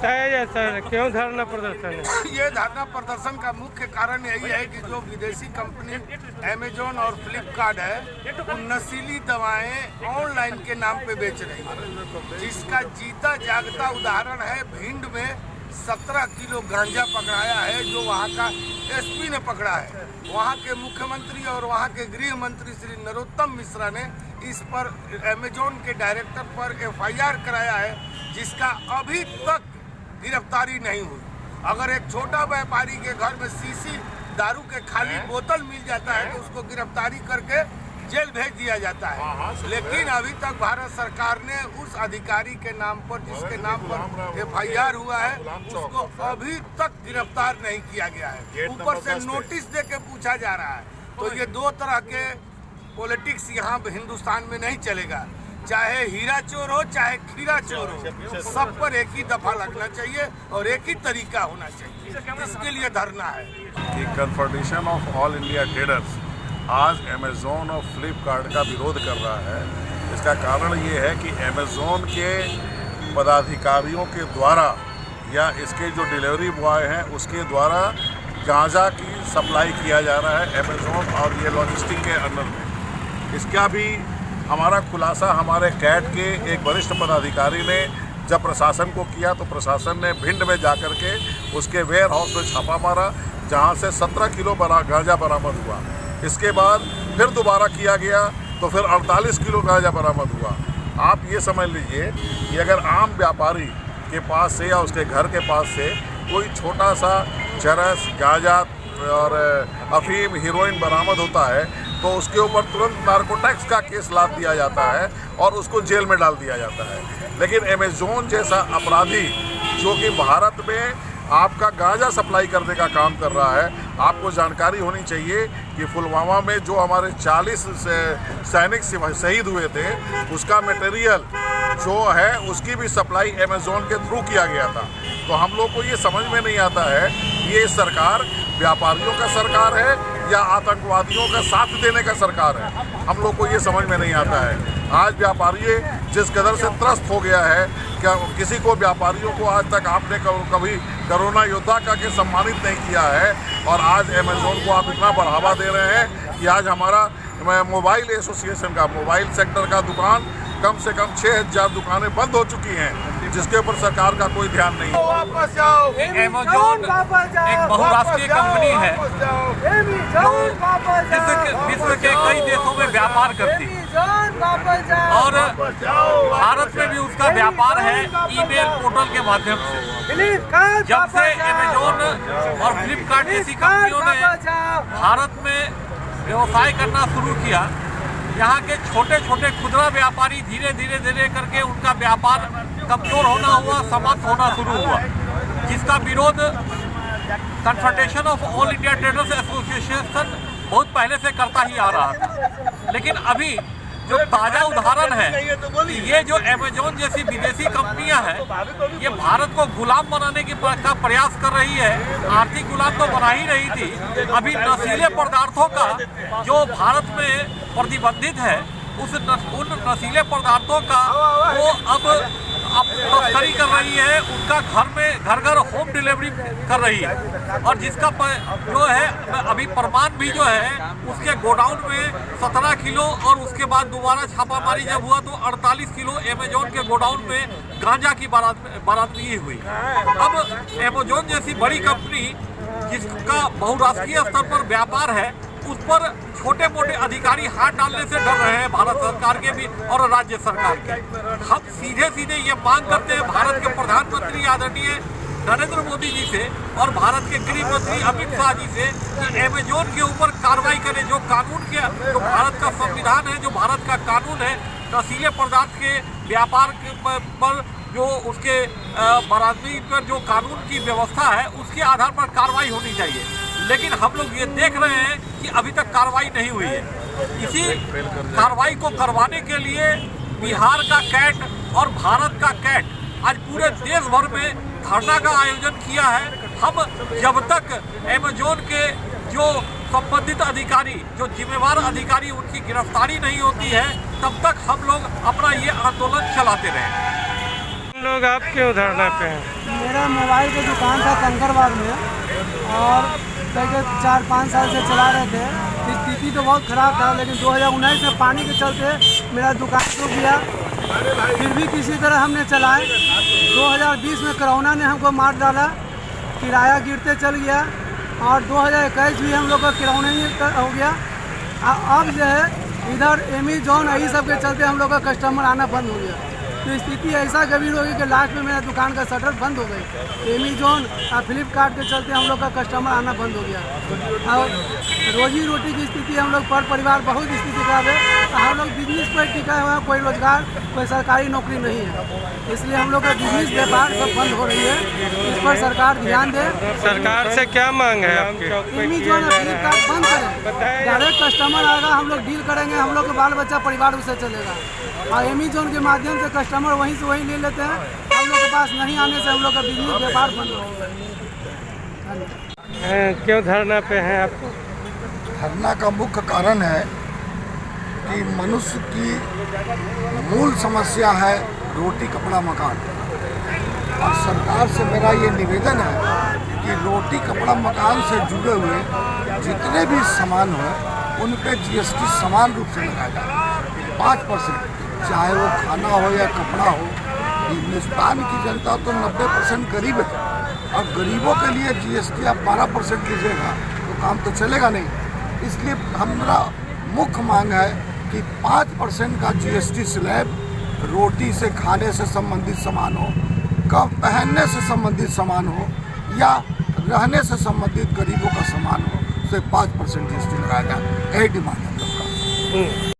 बताया जाता है क्यों धरना प्रदर्शन है? ये धरना प्रदर्शन का मुख्य कारण यही है कि जो विदेशी कंपनी अमेजोन और फ्लिपकार्ट है वो नशीली दवाएं ऑनलाइन के नाम पे बेच रही है, जिसका जीता जागता उदाहरण है भिंड में 17 किलो गांजा पकड़ाया है, जो वहाँ का एसपी ने पकड़ा है। वहाँ के मुख्यमंत्री और वहाँ के गृह मंत्री श्री नरोत्तम मिश्रा ने इस पर अमेजोन के डायरेक्टर पर FIR कराया है, जिसका अभी तक गिरफ्तारी नहीं हुई। अगर एक छोटा व्यापारी के घर में शीशी दारू के खाली बोतल मिल जाता है तो उसको गिरफ्तारी करके जेल भेज दिया जाता है, लेकिन अभी तक भारत सरकार ने उस अधिकारी के नाम पर, जिसके नाम पर FIR हुआ है, उसको अभी तक गिरफ्तार नहीं किया गया है। ऊपर से नोटिस दे के पूछा जा रहा है। तो ये दो तरह के पॉलिटिक्स यहाँ हिंदुस्तान में नहीं चलेगा, चाहे हीरा चोर हो चाहे खीरा चोर हो, सब पर एक ही दफा लगना चाहिए और एक ही तरीका होना चाहिए। इसके लिए धरना है। Confederation of all India traders आज अमेजोन और फ्लिपकार्ट का विरोध कर रहा है। इसका कारण ये है कि अमेजोन के पदाधिकारियों के द्वारा या इसके जो डिलीवरी बॉय हैं उसके द्वारा गांजा की सप्लाई किया जा रहा है अमेजोन और ये लॉजिस्टिक के अंडर में। इसका भी हमारा खुलासा हमारे कैट के एक वरिष्ठ पदाधिकारी ने जब प्रशासन को किया तो प्रशासन ने भिंड में जाकर के उसके वेयर हाउस में छापा मारा, जहां से 17 किलो गांजा बरामद हुआ। इसके बाद फिर दोबारा किया गया तो फिर 48 किलो गांजा बरामद हुआ। आप ये समझ लीजिए कि अगर आम व्यापारी के पास से या उसके घर के पास से कोई छोटा सा चरस, गांजा और अफीम, हीरोइन बरामद होता है तो उसके ऊपर तुरंत नार्कोटिक्स का केस लाद दिया जाता है और उसको जेल में डाल दिया जाता है। लेकिन अमेजोन जैसा अपराधी जो कि भारत में आपका गांजा सप्लाई करने का काम कर रहा है, आपको जानकारी होनी चाहिए कि पुलवामा में जो हमारे 40 सैनिक शहीद हुए थे उसका मटेरियल जो है उसकी भी सप्लाई अमेजोन के थ्रू किया गया था। तो हम लोग को ये समझ में नहीं आता है ये सरकार व्यापारियों का सरकार है या आतंकवादियों का साथ देने का सरकार है, हम लोग को ये समझ में नहीं आता है। आज व्यापारी जिस कदर से त्रस्त हो गया है, क्या किसी को व्यापारियों को आज तक आपने कभी कोरोना योद्धा का के सम्मानित नहीं किया है, और आज अमेजोन को आप इतना बढ़ावा दे रहे हैं कि आज हमारा मोबाइल एसोसिएशन का मोबाइल सेक्टर का दुकान कम से कम 6000 दुकानें बंद हो चुकी हैं, जिसके ऊपर सरकार का कोई ध्यान नहीं है। अमेजोन एक बहुराष्ट्रीय कंपनी है जो विश्व के कई देशों में व्यापार करती है और भारत में भी उसका व्यापार है ईमेल पोर्टल के माध्यम से। जब से अमेजोन और फ्लिपकार्ट जैसी कंपनियों ने भारत में व्यवसाय करना शुरू किया, यहाँ के छोटे छोटे खुदरा व्यापारी धीरे धीरे करके उनका व्यापार कमजोर होना हुआ, समाप्त होना शुरू हुआ, जिसका विरोध confederation of all India traders association बहुत पहले से करता ही आ रहा था। लेकिन अभी जो ताज़ा उदाहरण है कि ये जो अमेजोन जैसी विदेशी कंपनियां हैं, ये भारत को गुलाम बनाने का प्रयास कर रही है। आर्थिक गुलाम तो बना ही रही थी, अभी नशीले पदार्थों का जो भारत में प्रतिबंधित है उन नशीले पदार्थों का वो अब तस्करी कर रही है, उनका घर होम डिलीवरी कर रही है। और जिसका जो है अभी प्रमाण भी जो है उसके गोडाउन में 17 किलो और उसके बाद दोबारा छापामारी जब हुआ तो 48 किलो अमेजोन के गोडाउन में गांजा की बरामदगी हुई। अब अमेजोन जैसी बड़ी कंपनी जिसका बहुराष्ट्रीय स्तर पर व्यापार है, उस पर छोटे मोटे अधिकारी हाथ डालने से डर रहे हैं, भारत सरकार के भी और राज्य सरकार के। हम सीधे ये मांग करते हैं भारत के प्रधानमंत्री आदरणीय नरेंद्र मोदी जी से और भारत के गृह मंत्री अमित शाह जी से कि अमेजोन के ऊपर कार्रवाई करें। जो कानून के जो भारत का संविधान है, जो भारत का कानून है, नशीले पदार्थ के व्यापार पर जो उसके बरामदगी पर जो कानून की व्यवस्था है उसके आधार पर कार्रवाई होनी चाहिए। लेकिन हम लोग ये देख रहे हैं कि अभी तक कार्रवाई नहीं हुई है। इसी कार्रवाई को करवाने के लिए बिहार का कैट और भारत का कैट आज पूरे देश भर में धरना का आयोजन किया है। हम जब तक अमेजोन के जो संबंधित अधिकारी, जो जिम्मेवार अधिकारी, उनकी गिरफ्तारी नहीं होती है, तब तक हम लोग अपना ये आंदोलन चलाते रहें। लोग आप क्यों धरना पे हैं? मेरा मोबाइल की दुकान था कंकरबाग में और करीब 4-5 साल से चला रहे थे। स्थिति तो बहुत ख़राब था, लेकिन 2019 में पानी के चलते मेरा दुकान डूब गया। फिर भी किसी तरह हमने चलाए। 2020 में कोरोना ने हमको मार डाला, किराया गिरते चल गया और 2021 भी हम लोग का किराया ही हो गया। अब जो है इधर अमेजोन यही सब के चलते हम लोग का कस्टमर आना बंद हो गया। तो स्थिति ऐसा गंभीर हो गई कि लास्ट में मेरा दुकान का शटर बंद हो गई। अमेजोन और फ्लिपकार्ट के चलते हम लोग का कस्टमर आना बंद हो गया और रोजी रोटी की स्थिति हम लोग पर परिवार बहुत स्थिति खराब है। हम लोग बिजनेस पर टिका हुआ, कोई रोजगार, कोई सरकारी नौकरी नहीं है, इसलिए हम लोग का बिजनेस व्यापार सब बंद हो रही है। इस पर सरकार ध्यान दे। सरकार से क्या मांग है आपकी? अमेजोन और फ्लिपकार्ट बंद करें, डायरेक्ट कस्टमर आएगा, हम लोग डील करेंगे, हम लोग का बाल बच्चा परिवार उससे चलेगा। और अमेजोन के माध्यम से कस्टमर वहीं से वहीं ले लेते हैं, हम लोग के पास नहीं आने से हम लोग का बिजनेस व्यापार बंद हो गया। क्यों धरना पे हैं आप? धरना का मुख्य कारण है कि मनुष्य की मूल समस्या है रोटी कपड़ा मकान, और सरकार से मेरा ये निवेदन है कि रोटी कपड़ा मकान से जुड़े हुए जितने भी सामान हो उन पे GST समान रूप से लगाया जाए 5%, चाहे वो खाना हो या कपड़ा हो। हिंदुस्तान की जनता तो 90% गरीब है, और गरीबों के लिए GST आप 12% लीजिएगा तो काम तो चलेगा नहीं। इसलिए हमारा मुख्य मांग है कि 5% का GST स्लैब रोटी से, खाने से संबंधित सामान हो, कब पहनने से संबंधित सामान हो या रहने से संबंधित गरीबों का सामान हो, उसे 5% GST लगाया जाए। यही डिमांड है हम लोग का।